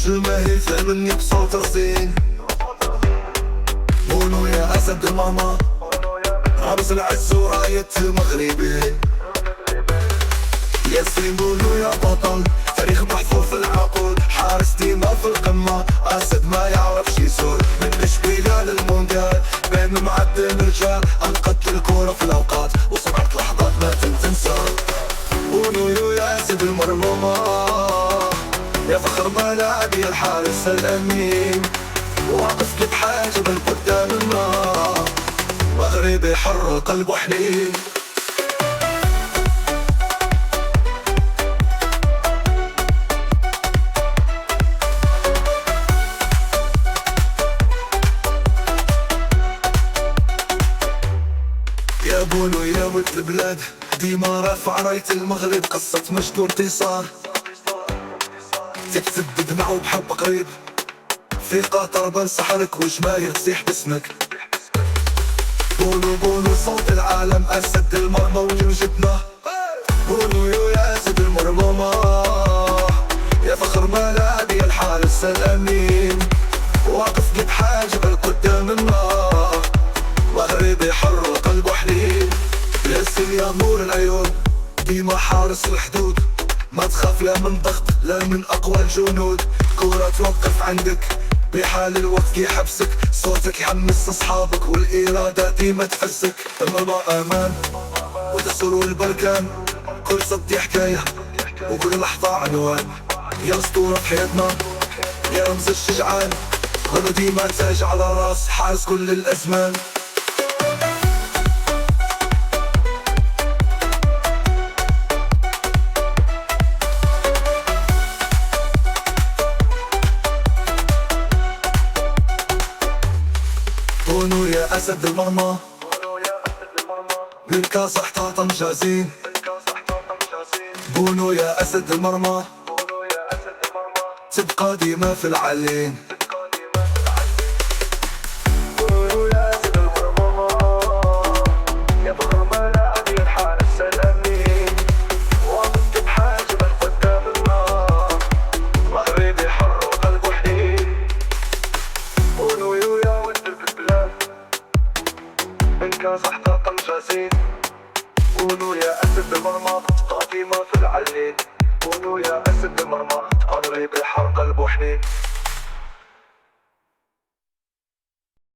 جماهير ثمني بصوت رصين. بونو يا أسد الماما، عرس العز وراية المغربين. ياسين بونو يا بطل، تاريخ محفور في العقود، حارس ديما في القمة، أسد ما يعرفش يسود. من الإشبيلية للمونديال بين معدن الرجال، أنقذت الكورة في الأوقات وصنعت لحظات ما تنسى. بونو يا أسد المرمومة، يا فخر ملاعبي الحارس الأمين، واقف لي بحاجب قدام النار، مغربي حر قلبه حنين. يا بونو يا ولد البلاد، ديما رافع راية المغرب، قصة مجد وانتصار، تكتب بدمع وبحب قريب، في قطر بنسحرك وجماهير تصيح باسمك. بونو صوت العالم، أسد المرمى وجوجتنا. بونو يا أسد المرمومة، يا فخر ملاعبي الحارس الأمين، واقف لي بحاجب قدام النار، مغربي حر قلبه حنين. ياسين يا نور العيون، ديما حارس الحدود، ما تخاف لا من ضغط لا من أقوى الجنود. كورة توقف عندك بحال الوقت يحبسك، صوتك يحمس أصحابك والإرادة ديما تحسك. المرمى أمان ودسر والبركان، كل صدي حكاية وكل لحظة عنوان. يا أسطورة في حياتنا، يا رمز الشجعان، غدا ديما تاج على راس حارس كل الأزمان. بونو يا أسد المرمى، بالكاس حتى طنجة زين. بونو يا أسد المرمى، تبقى ديما في العلين. بونو يا أسد المرمى، يا فخر ملاعبي الحارس الأمين، واقف بحاجب قدام النار، مغربي حر وقلبه حنين. بونو يا ولد البلاد، من كاس حتى طنجة زين. بونو يا أسد المرمى، قديمة في العلين. بونو يا أسد المرمى، مغربي حر قلبه حنين.